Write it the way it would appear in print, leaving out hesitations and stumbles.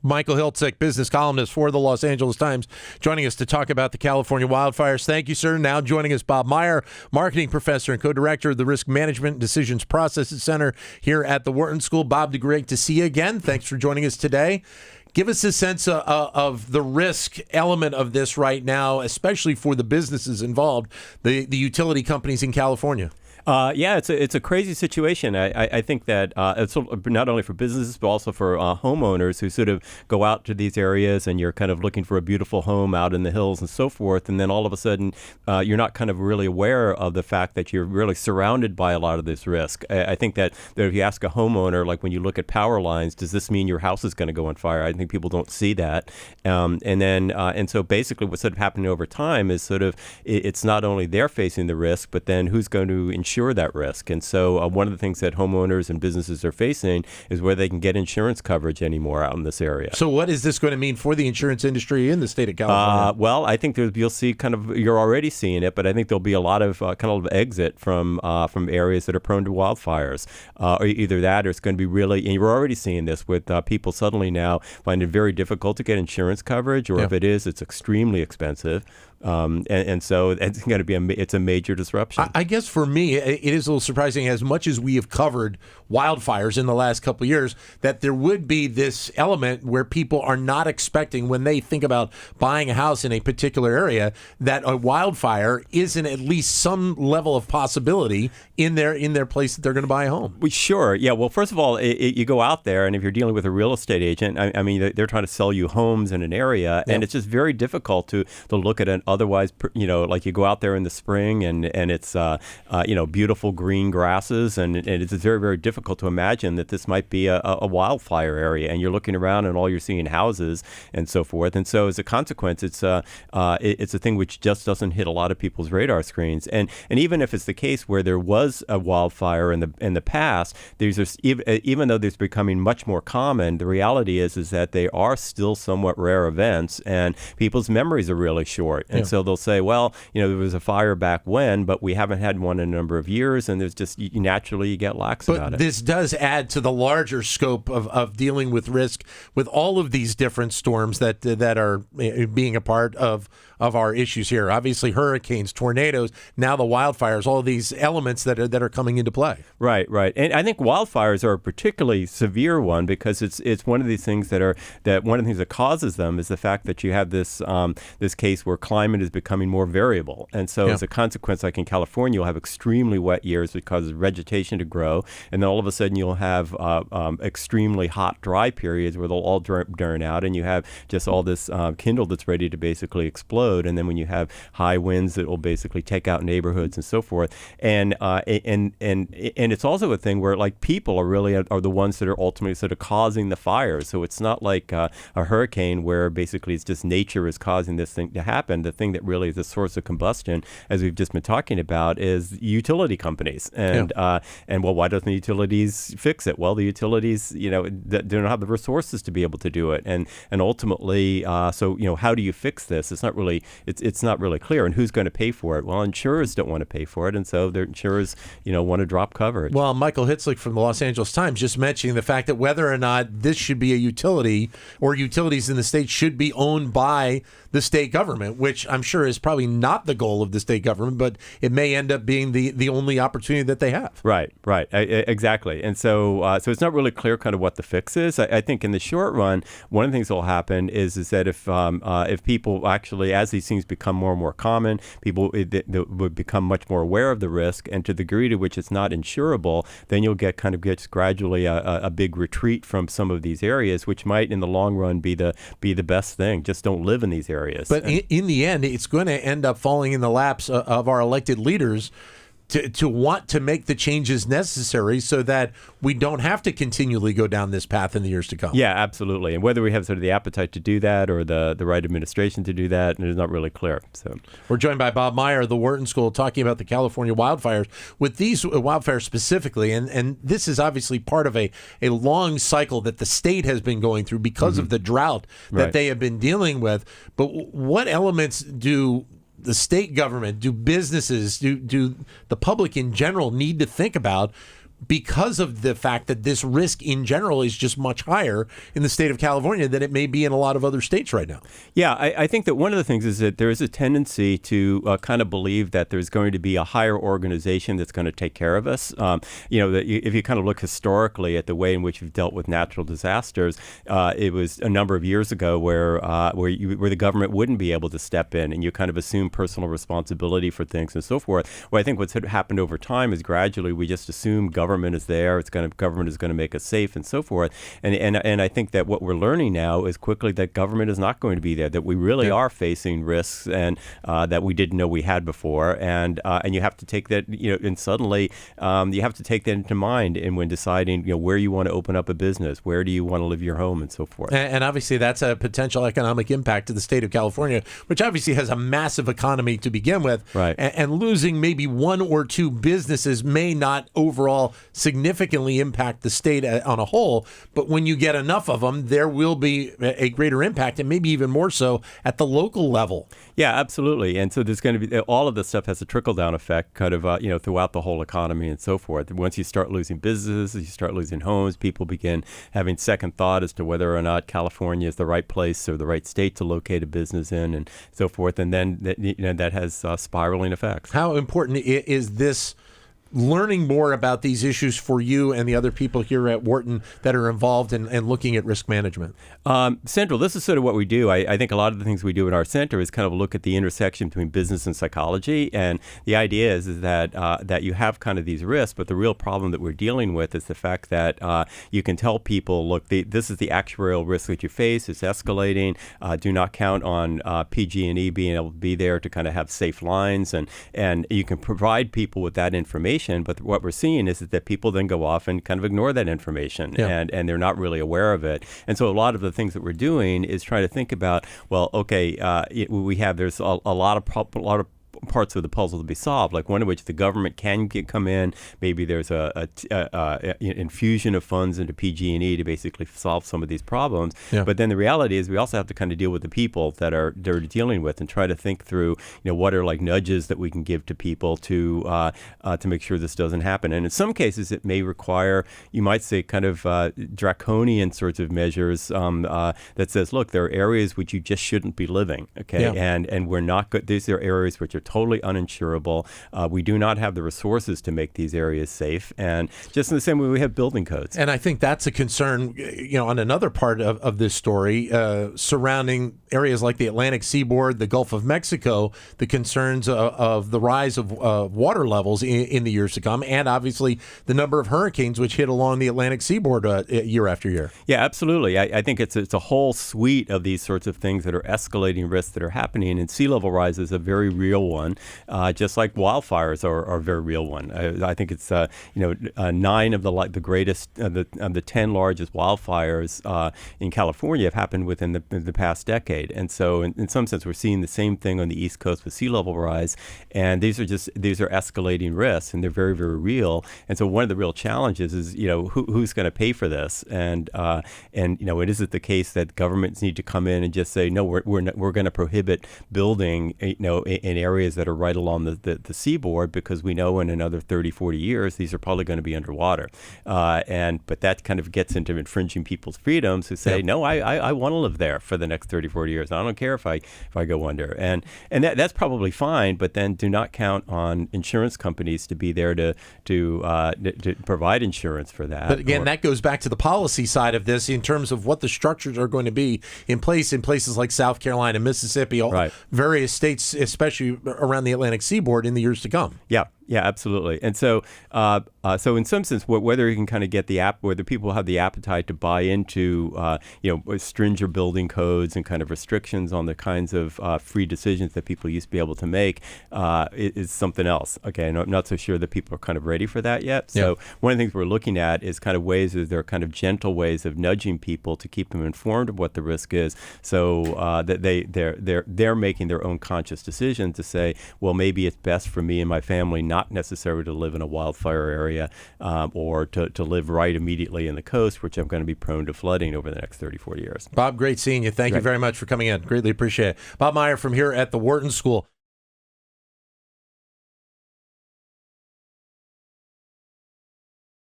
Michael Hiltzik, business columnist for the Los Angeles Times, joining us to talk about the California wildfires. Thank you, sir. Now joining us, Bob Meyer, marketing professor and co-director of the Risk Management Decisions Processes Center here at the Wharton School. Bob, great to see you again. Thanks for joining us today. Give us a sense of the risk element of this right now, especially for the businesses involved, the utility companies in California. Yeah, it's a crazy situation. I think that it's not only for businesses, but also for homeowners who sort of go out to these areas and you're kind of looking for a beautiful home out in the hills and so forth. And then all of a sudden, you're not kind of really aware of the fact that you're really surrounded by a lot of this risk. I think that if you ask a homeowner, like when you look at power lines, does this mean your house is going to go on fire? I think people don't see that. And so basically what's sort of happening over time is sort of it's not only they're facing the risk, but then who's going to insure that risk. And so one of the things that homeowners and businesses are facing is where they can get insurance coverage anymore out in this area. So what is this going to mean for the insurance industry in the state of California? Well, I think you'll see you're already seeing it, but I think there'll be a lot of kind of exit from areas that are prone to wildfires. Or either that or it's going to be really, and you're already seeing this with people suddenly now find it very difficult to get insurance coverage, or if it is, it's extremely expensive. And so it's going to be it's a major disruption. I guess for me, it is a little surprising, as much as we have covered wildfires in the last couple of years, that there would be this element where people are not expecting, when they think about buying a house in a particular area, that a wildfire isn't at least some level of possibility in their place that they're going to buy a home. Well, sure. Yeah. Well, first of all, you go out there, and if you're dealing with a real estate agent, I mean, they're trying to sell you homes in an area, and it's just very difficult to look at an otherwise, like you go out there in the spring and it's, beautiful green grasses, and it's very, very difficult to imagine that this might be a wildfire area, and you're looking around and all you're seeing houses and so forth. And so as a consequence, it's a thing which just doesn't hit a lot of people's radar screens. And even if it's the case where there was a wildfire in the past, even though there's becoming much more common, the reality is that they are still somewhat rare events, and people's memories are really short. And so they'll say, well, there was a fire back when, but we haven't had one in a number of years, and there's just naturally you get lax about it. But this does add to the larger scope of dealing with risk with all of these different storms that are being a part of our issues here. Obviously, hurricanes, tornadoes, now the wildfires, all of these elements that are coming into play. Right. And I think wildfires are a particularly severe one because it's one of these things one of the things that causes them is the fact that you have this case where climate is becoming more variable. And so as a consequence, like in California, you'll have extremely wet years that causes vegetation to grow. And then all of a sudden you'll have extremely hot, dry periods where they'll all burn out. And you have just all this kindle that's ready to basically explode. And then when you have high winds that will basically take out neighborhoods and so forth. And it's also a thing where like people are the ones that are ultimately sort of causing the fires. So it's not like a hurricane where basically it's just nature is causing this thing to happen. The thing that really is the source of combustion, as we've just been talking about, is utility companies. And well, why doesn't the utilities fix it? Well, the utilities, they don't have the resources to be able to do it. And ultimately, so how do you fix this? It's not really clear. And who's going to pay for it? Well, insurers don't want to pay for it, and so their insurers, want to drop coverage. Well, Michael Hiltzik from the Los Angeles Times just mentioning the fact that whether or not this should be a utility or utilities in the state should be owned by the state government, which I'm sure is probably not the goal of the state government, but it may end up being the only opportunity that they have. Right, exactly. And so it's not really clear kind of what the fix is. I think in the short run, one of the things that will happen is that if people actually, as these things become more and more common, people would become much more aware of the risk, and to the degree to which it's not insurable, then you'll get gradually a big retreat from some of these areas, which might in the long run be the best thing. Just don't live in these areas. But in the end, it's going to end up falling in the laps of our elected leaders to want to make the changes necessary so that we don't have to continually go down this path in the years to come. Yeah, absolutely. And whether we have sort of the appetite to do that or the right administration to do that, it's not really clear. So we're joined by Bob Meyer of the Wharton School talking about the California wildfires. With these wildfires specifically, and this is obviously part of a long cycle that the state has been going through because of the drought that they have been dealing with. But what elements do the state government, do businesses, do the public in general need to think about because of the fact that this risk in general is just much higher in the state of California than it may be in a lot of other states right now. Yeah, I think that one of the things is that there is a tendency to kind of believe that there's going to be a higher organization that's going to take care of us. If you kind of look historically at the way in which we've dealt with natural disasters, it was a number of years ago where the government wouldn't be able to step in, and you kind of assume personal responsibility for things and so forth. Well, I think what's happened over time is gradually we just assume government is there. Government is going to make us safe and so forth. And I think that what we're learning now is quickly that government is not going to be there. That we really are facing risks and that we didn't know we had before. And you have to take that and suddenly you have to take that into mind in when deciding where you want to open up a business, where do you want to live your home, and so forth. And obviously that's a potential economic impact to the state of California, which obviously has a massive economy to begin with. Right. And losing maybe one or two businesses may not overall significantly impact the state on a whole, but when you get enough of them, there will be a greater impact, and maybe even more so at the local level. Yeah, absolutely. And so there's going to be all of this stuff has a trickle-down effect kind of throughout the whole economy and so forth. Once you start losing businesses, you start losing homes, people begin having second thought as to whether or not California is the right place or the right state to locate a business in and so forth. And then that has spiraling effects. How important is this learning more about these issues for you and the other people here at Wharton that are involved in looking at risk management? Central, this is sort of what we do. I think a lot of the things we do in our center is kind of look at the intersection between business and psychology. And the idea is that you have kind of these risks, but the real problem that we're dealing with is the fact that you can tell people, look, this is the actuarial risk that you face. It's escalating. Do not count on PG&E being able to be there to kind of have safe lines. And you can provide people with that information. But what we're seeing is that people then go off and kind of ignore that information, and they're not really aware of it. And so a lot of the things that we're doing is trying to think about, well, okay, there's a lot of parts of the puzzle to be solved, like one of which the government can come in. Maybe there's a infusion of funds into PG&E to basically solve some of these problems. Yeah. But then the reality is we also have to kind of deal with the people that they're dealing with and try to think through, what are like nudges that we can give to people to make sure this doesn't happen. And in some cases, it may require, you might say, kind of draconian sorts of measures that says, look, there are areas which you just shouldn't be living. Okay, and we're not good. These are areas which are totally uninsurable. We do not have the resources to make these areas safe. And just in the same way we have building codes. And I think that's a concern, on another part of this story surrounding areas like the Atlantic seaboard, the Gulf of Mexico, the concerns of the rise of water levels in the years to come, and obviously the number of hurricanes which hit along the Atlantic seaboard year after year. Yeah, absolutely. I think it's a whole suite of these sorts of things that are escalating risks that are happening, and sea level rise is a very real one. Just like wildfires are a very real one. I think it's 9 of the greatest the 10 largest wildfires in California have happened within the past decade, and so in some sense we're seeing the same thing on the East Coast with sea level rise, and these are escalating risks, and they're very, very real. And so one of the real challenges is who's going to pay for this, and is it the case that governments need to come in and just say no, we're going to prohibit building in areas that are right along the seaboard, because we know in another 30, 40 years, these are probably going to be underwater. But that kind of gets into infringing people's freedoms who say, no, I want to live there for the next 30, 40 years. I don't care if I go under. And that's probably fine, but then do not count on insurance companies to be there to provide insurance for that. But again, that goes back to the policy side of this in terms of what the structures are going to be in places like South Carolina, Mississippi, various states, especially around the Atlantic seaboard in the years to come. Yeah, absolutely. And so in some sense, whether you can kind of get whether people have the appetite to buy into, stringent building codes and kind of restrictions on the kinds of free decisions that people used to be able to make is something else. Okay, and I'm not so sure that people are kind of ready for that yet. So one of the things we're looking at is kind of ways that there are kind of gentle ways of nudging people to keep them informed of what the risk is, so that they're making their own conscious decision to say, well, maybe it's best for me and my family not necessarily to live in a wildfire area or to live right immediately in the coast, which I'm going to be prone to flooding over the next 30, 40 years. Bob, great seeing you. Thank you very much for coming in. Greatly appreciate it. Bob Meyer from here at the Wharton School.